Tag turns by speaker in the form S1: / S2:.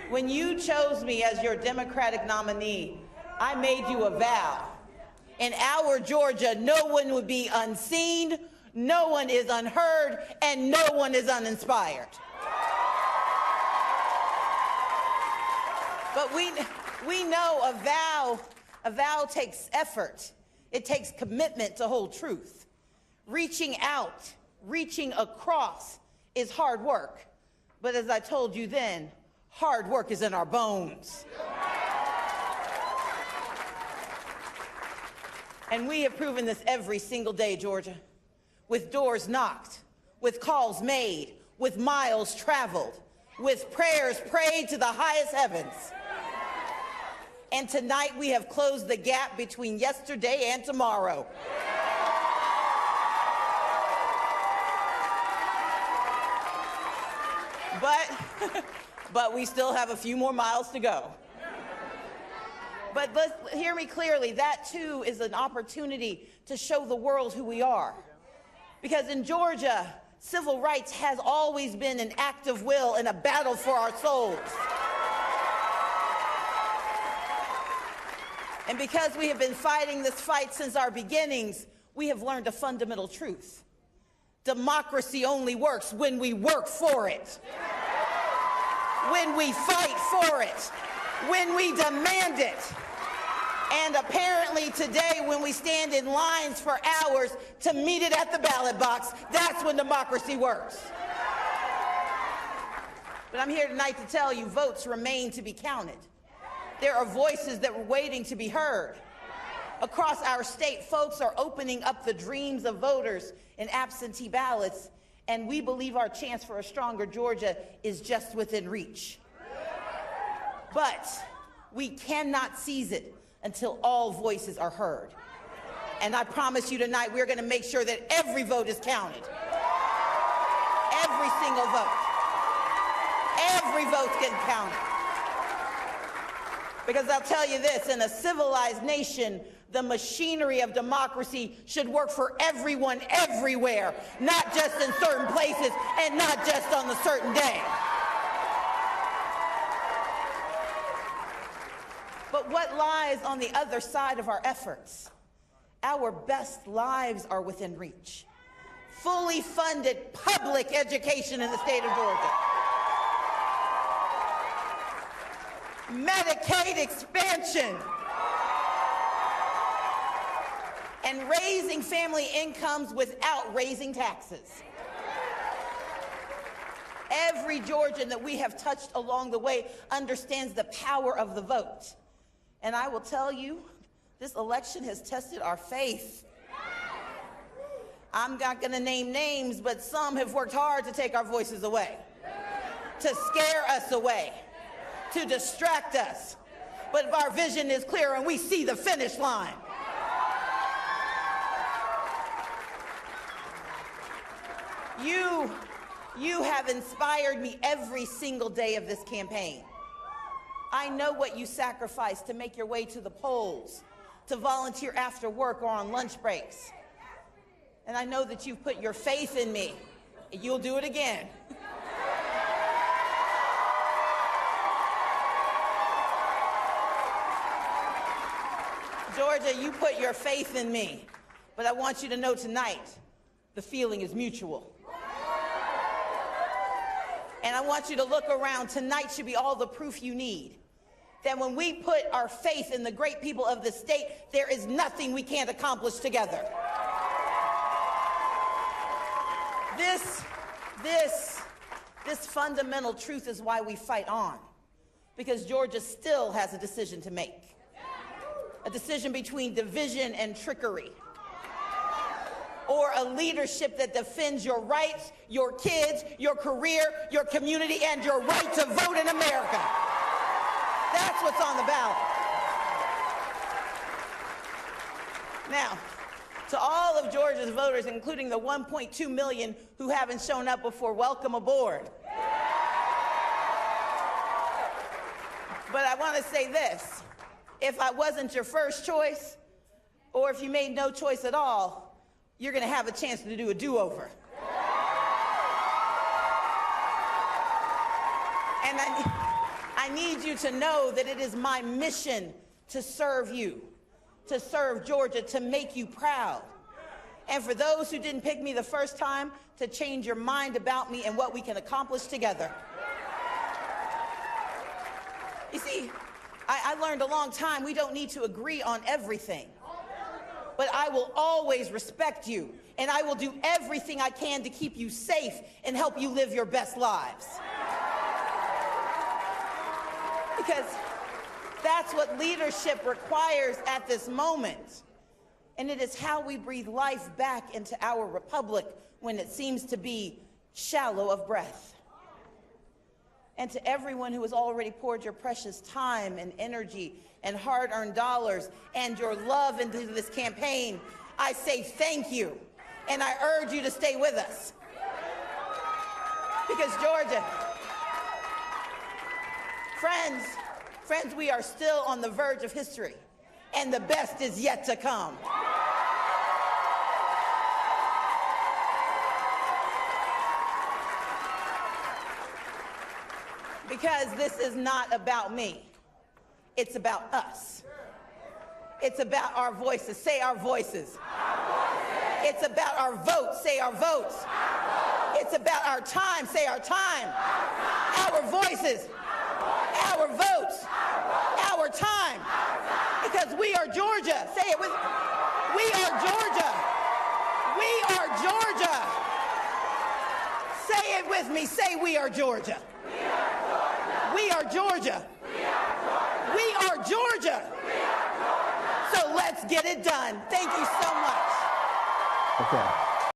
S1: When you chose me as your Democratic nominee, I made you a vow. In our Georgia, no one would be unseen, no one is unheard, and no one is uninspired. But we know a vow takes effort. It takes commitment to hold truth. Reaching out, reaching across is hard work. But as I told you then, hard work is in our bones. And we have proven this every single day, Georgia, with doors knocked, with calls made, with miles traveled, with prayers prayed to the highest heavens. And tonight we have closed the gap between yesterday and tomorrow. But we still have a few more miles to go. But hear me clearly, that too is an opportunity to show the world who we are. Because in Georgia, civil rights has always been an act of will and a battle for our souls. And because we have been fighting this fight since our beginnings, we have learned a fundamental truth. Democracy only works when we work for it, when we fight for it, when we demand it. And apparently today, when we stand in lines for hours to meet it at the ballot box, that's when democracy works. But I'm here tonight to tell you, votes remain to be counted. There are voices that were waiting to be heard. Across our state, folks are opening up the dreams of voters in absentee ballots, and we believe our chance for a stronger Georgia is just within reach. But we cannot seize it until all voices are heard. And I promise you tonight, we're going to make sure that every vote is counted. Every single vote. Every vote's getting counted. Because I'll tell you this, in a civilized nation, the machinery of democracy should work for everyone everywhere, not just in certain places and not just on a certain day. But what lies on the other side of our efforts? Our best lives are within reach. Fully funded public education in the state of Georgia. Medicaid expansion. And raising family incomes without raising taxes. Every Georgian that we have touched along the way understands the power of the vote. And I will tell you, this election has tested our faith. I'm not going to name names, but some have worked hard to take our voices away, to scare us away, to distract us. But if our vision is clear and we see the finish line, you have inspired me every single day of this campaign. I know what you sacrificed to make your way to the polls, to volunteer after work or on lunch breaks. And I know that you've put your faith in me. You'll do it again. Georgia, you put your faith in me. But I want you to know tonight, the feeling is mutual. And I want you to look around. Tonight should be all the proof you need that when we put our faith in the great people of the state, there is nothing we can't accomplish together. This fundamental truth is why we fight on, because Georgia still has a decision to make. A decision between division and trickery, or a leadership that defends your rights, your kids, your career, your community, and your right to vote in America. That's what's on the ballot. Now, to all of Georgia's voters, including the 1.2 million who haven't shown up before, welcome aboard. But I want to say this. If I wasn't your first choice, or if you made no choice at all, you're going to have a chance to do a do-over. And I need you to know that it is my mission to serve you, to serve Georgia, to make you proud. And for those who didn't pick me the first time, to change your mind about me and what we can accomplish together. You see, I learned a long time we don't need to agree on everything. But I will always respect you, and I will do everything I can to keep you safe and help you live your best lives. Because that's what leadership requires at this moment. And it is how we breathe life back into our republic when it seems to be shallow of breath. And to everyone who has already poured your precious time and energy and hard-earned dollars and your love into this campaign, I say thank you, and I urge you to stay with us. Because Georgia, friends, we are still on the verge of history, and the best is yet to come. Because this is not about me. It's about us. It's about our voices. Say our voices. It's about our votes. Say our votes. It's about our time. Say our time. Our voices. Our votes. Our time. Because we are Georgia. Say it with me. We are Georgia. We are Georgia. Say it with me. Say we are Georgia. We are Georgia. We are Georgia. So let's get it done. Thank you so much.
S2: Okay.